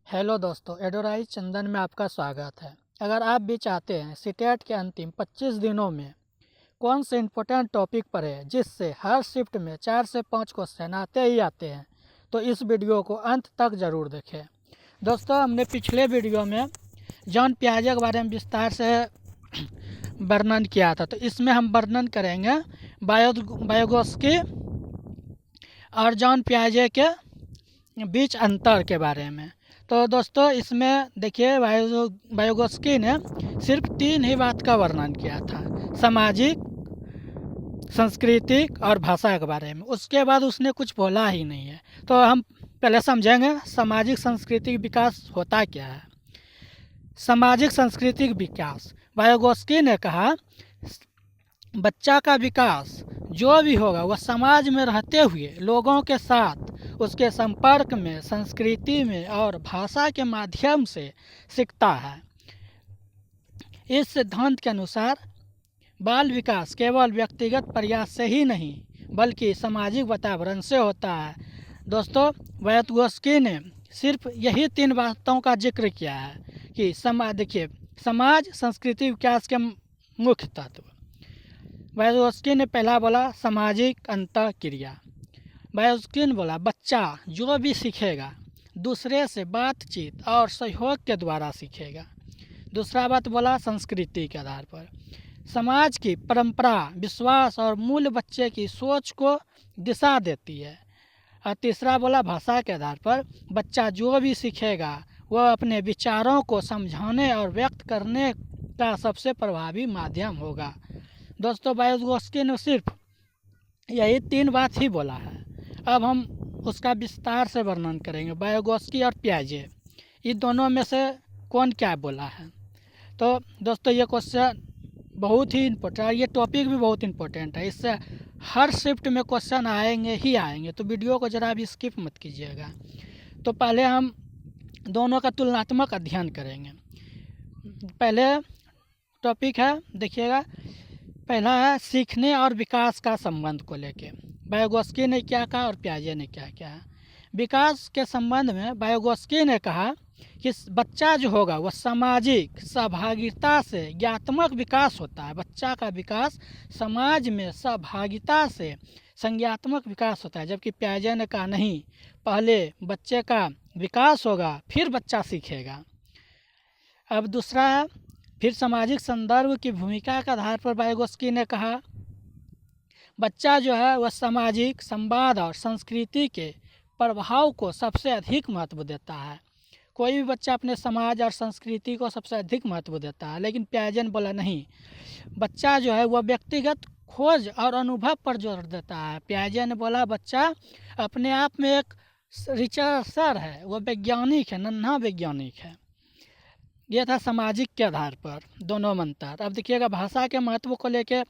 Hello दोस्तों, एडोराई चंदन में आपका स्वागत है। अगर आप भी चाहते हैं सीटेट के अंतिम 25 दिनों में कौन से इम्पोर्टेंट टॉपिक पढ़े जिससे हर शिफ्ट में 4 से 5 क्वेश्चन आते ही आते हैं, तो इस वीडियो को अंत तक ज़रूर देखें। दोस्तों, हमने पिछले वीडियो में जॉन पियाजे के बारे में विस्तार से वर्णन किया था, तो इसमें हम वर्णन करेंगे वायगोत्स्की और जॉन पियाजे के बीच अंतर के बारे में। तो दोस्तों, इसमें देखिए वायगोत्स्की ने सिर्फ 3 ही बात का वर्णन किया था, सामाजिक, सांस्कृतिक और भाषा के बारे में। उसके बाद उसने कुछ बोला ही नहीं है। तो हम पहले समझेंगे सामाजिक सांस्कृतिक विकास होता क्या है। सामाजिक सांस्कृतिक विकास, वायगोत्स्की ने कहा बच्चा का विकास जो भी होगा वह समाज में रहते हुए लोगों के साथ उसके संपर्क में, संस्कृति में और भाषा के माध्यम से सीखता है। इस सिद्धांत के अनुसार बाल विकास केवल व्यक्तिगत प्रयास से ही नहीं बल्कि सामाजिक वातावरण से होता है। दोस्तों, वायगोत्स्की ने सिर्फ यही 3 बातों का जिक्र किया है कि समाज संस्कृति विकास के मुख्य तत्व। वायगोत्स्की ने पहला बोला सामाजिक अंतःक्रिया। वायगोत्स्की ने बोला बच्चा जो भी सीखेगा दूसरे से बातचीत और सहयोग के द्वारा सीखेगा। दूसरा बात बोला संस्कृति के आधार पर, समाज की परंपरा, विश्वास और मूल्य बच्चे की सोच को दिशा देती है। और तीसरा बोला भाषा के आधार पर, बच्चा जो भी सीखेगा वह अपने विचारों को समझाने और व्यक्त करने का सबसे प्रभावी माध्यम होगा। दोस्तों, वायगोत्स्की ने सिर्फ यही 3 बात ही बोला है। अब हम उसका विस्तार से वर्णन करेंगे। वायगोत्स्की और पियाजे, ये दोनों में से कौन क्या बोला है। तो दोस्तों, ये क्वेश्चन बहुत ही इम्पोर्टेंट है, ये टॉपिक भी बहुत इम्पोर्टेंट है। इससे हर शिफ्ट में क्वेश्चन आएंगे ही आएंगे, तो वीडियो को ज़रा भी स्किप मत कीजिएगा। तो पहले हम दोनों का तुलनात्मक अध्ययन करेंगे। पहले टॉपिक है, देखिएगा, पहला है सीखने और विकास का संबंध को लेके। वायगोत्स्की ने क्या कहा और पियाजे ने क्या कहा। विकास के संबंध में वायगोत्स्की ने कहा कि बच्चा जो होगा वह सामाजिक सहभागिता से ज्ञानात्मक विकास होता है। बच्चा का विकास समाज में सहभागिता से संज्ञानात्मक विकास होता है। जबकि पियाजे ने कहा नहीं, पहले बच्चे का विकास होगा फिर बच्चा सीखेगा। अब दूसरा है, फिर सामाजिक संदर्भ की भूमिका के आधार पर वायगोत्स्की ने कहा बच्चा जो है वह सामाजिक संवाद और संस्कृति के प्रभाव को सबसे अधिक महत्व देता है। कोई भी बच्चा अपने समाज और संस्कृति को सबसे अधिक महत्व देता है। लेकिन पियाजे ने बोला नहीं, बच्चा जो है वह व्यक्तिगत खोज और अनुभव पर जोर देता है। पियाजे ने बोला बच्चा अपने आप में एक रिसर्चर है, वह वैज्ञानिक है, नन्हा वैज्ञानिक है। यह था सामाजिक के आधार पर दोनों मंतर। अब देखिएगा भाषा के महत्व को लेकर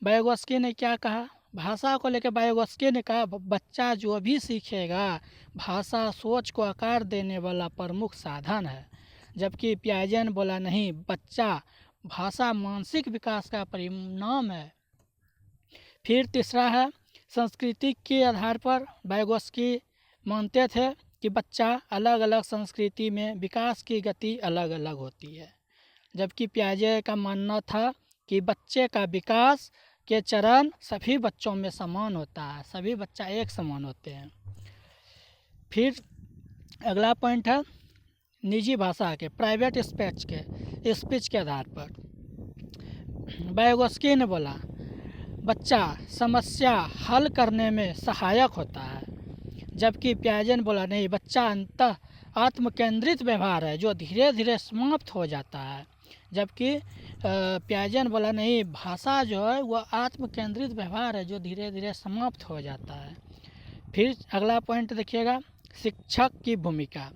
वायगोत्स्की ने क्या कहा। भाषा को लेकर वायगोत्स्की ने कहा बच्चा जो भी सीखेगा भाषा सोच को आकार देने वाला प्रमुख साधन है। जबकि पियाजे ने बोला नहीं, बच्चा भाषा मानसिक विकास का परिणाम है। फिर तीसरा है संस्कृति के आधार पर वायगोत्स्की मानते थे कि बच्चा अलग अलग संस्कृति में विकास की गति अलग अलग होती है। जबकि पियाजे का मानना था कि बच्चे का विकास के चरण सभी बच्चों में समान होता है, सभी बच्चा एक समान होते हैं। फिर अगला पॉइंट है निजी भाषा के, प्राइवेट स्पीच के आधार पर। वायगोत्स्की ने बोला बच्चा समस्या हल करने में सहायक होता है। जबकि पियाजे ने बोला नहीं, बच्चा अंततः आत्मकेंद्रित व्यवहार है जो धीरे धीरे समाप्त हो जाता है। जबकि पियाजे ने बोला नहीं, भाषा जो है वह आत्मकेंद्रित व्यवहार है जो धीरे धीरे समाप्त हो जाता है। फिर अगला पॉइंट देखिएगा शिक्षक की भूमिका।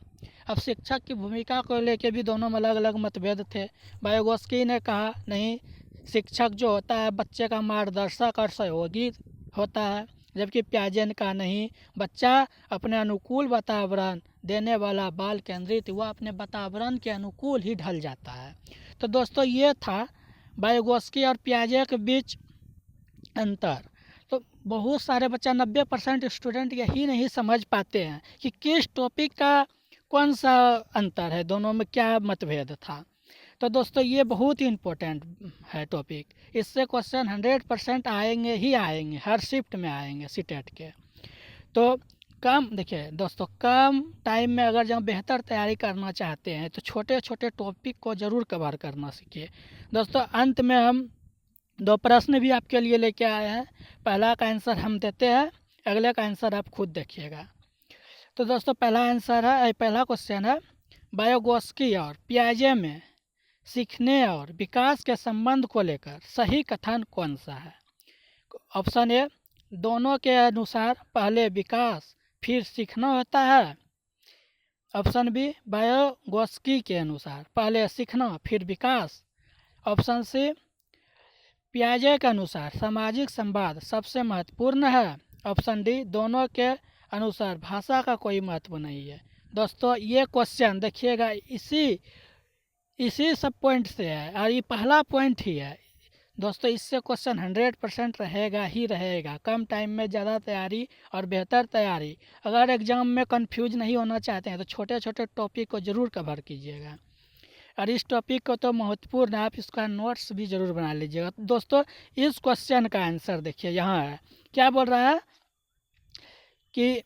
अब शिक्षक की भूमिका को लेकर भी दोनों में अलग अलग मतभेद थे। वायगोत्स्की ने कहा नहीं, शिक्षक जो होता है बच्चे का मार्गदर्शक और सहयोगी होता है। जबकि पियाजे ने कहा नहीं, बच्चा अपने अनुकूल वातावरण देने वाला बाल केंद्रित, वह अपने वातावरण के अनुकूल ही ढल जाता है। तो दोस्तों, ये था वायगोत्स्की और पियाजे के बीच अंतर। तो बहुत सारे बच्चा 90% स्टूडेंट यही नहीं समझ पाते हैं कि किस टॉपिक का कौन सा अंतर है, दोनों में क्या मतभेद था। तो दोस्तों ये बहुत ही इम्पोर्टेंट है टॉपिक, इससे क्वेश्चन 100% आएंगे ही आएंगे, हर शिफ्ट में आएंगे सीटेट के। तो कम देखिए दोस्तों, कम टाइम में अगर जब बेहतर तैयारी करना चाहते हैं तो छोटे छोटे टॉपिक को ज़रूर कवर करना सीखिए। दोस्तों अंत में हम 2 प्रश्न भी आपके लिए लेके आए हैं, पहला का आंसर हम देते हैं, अगले का आंसर आप खुद देखिएगा। तो दोस्तों पहला क्वेश्चन है, वायगोस्की और पियाजे में सीखने और विकास के संबंध को लेकर सही कथन कौन सा है। ऑप्शन ए, दोनों के अनुसार पहले विकास फिर सीखना होता है। ऑप्शन बी, वायगोस्की के अनुसार पहले सीखना फिर विकास। ऑप्शन सी, पियाजे के अनुसार सामाजिक संवाद सबसे महत्वपूर्ण है। ऑप्शन डी, दोनों के अनुसार भाषा का कोई महत्व नहीं है। दोस्तों ये क्वेश्चन देखिएगा इसी सब पॉइंट से है और ये पहला पॉइंट ही है। दोस्तों इससे क्वेश्चन 100% रहेगा ही रहेगा। कम टाइम में ज़्यादा तैयारी और बेहतर तैयारी। अगर एग्ज़ाम में कंफ्यूज नहीं होना चाहते हैं तो छोटे छोटे टॉपिक को ज़रूर कवर कीजिएगा, और इस टॉपिक को तो महत्वपूर्ण है, आप इसका नोट्स भी ज़रूर बना लीजिएगा। दोस्तों इस क्वेश्चन का आंसर देखिए यहाँ है, क्या बोल रहा है कि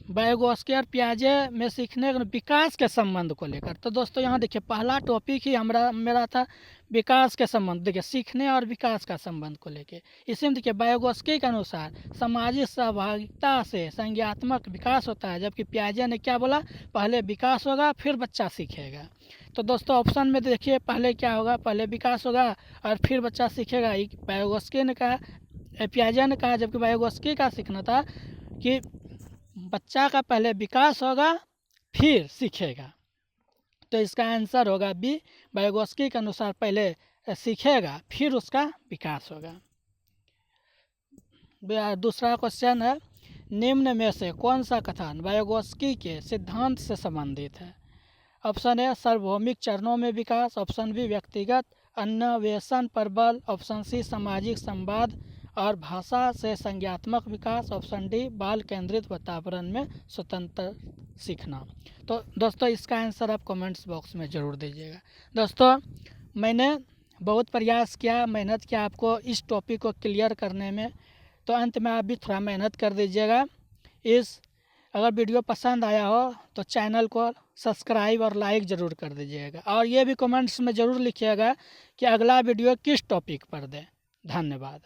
वायगोस्की और पियाजे में सीखने विकास के संबंध को लेकर। तो दोस्तों यहाँ देखिए पहला टॉपिक ही मेरा था विकास के संबंध, देखिए सीखने और विकास का संबंध को लेकर। इसी में देखिए वायगोस्की के अनुसार सामाजिक सहभागिता से संज्ञानात्मक विकास होता है, जबकि पियाजे ने क्या बोला, पहले विकास होगा फिर बच्चा सीखेगा। तो दोस्तों ऑप्शन में देखिए पहले क्या होगा, पहले विकास होगा और फिर बच्चा सीखेगा, वायगोस्की ने कहा, पियाजे ने कहा, जबकि वायगोस्की का सीखना था कि बच्चा का पहले विकास होगा फिर सीखेगा। तो इसका आंसर होगा बी, वायगोस्की के अनुसार पहले सीखेगा फिर उसका विकास होगा। दूसरा क्वेश्चन है, निम्न में से कौन सा कथन वायगोस्की के सिद्धांत से संबंधित है। ऑप्शन ए, सार्वभौमिक चरणों में विकास। ऑप्शन बी, व्यक्तिगत अन्वेषण पर बल। ऑप्शन सी, सामाजिक संवाद और भाषा से संज्ञानात्मक विकास। ऑप्शन डी, बाल केंद्रित वातावरण में स्वतंत्र सीखना। तो दोस्तों इसका आंसर आप कमेंट्स बॉक्स में ज़रूर दीजिएगा। दोस्तों मैंने बहुत प्रयास किया, मेहनत किया आपको इस टॉपिक को क्लियर करने में, तो अंत में आप भी थोड़ा मेहनत कर दीजिएगा। अगर वीडियो पसंद आया हो तो चैनल को सब्सक्राइब और लाइक ज़रूर कर दीजिएगा, और ये भी कमेंट्स में ज़रूर लिखिएगा कि अगला वीडियो किस टॉपिक पर दें। धन्यवाद।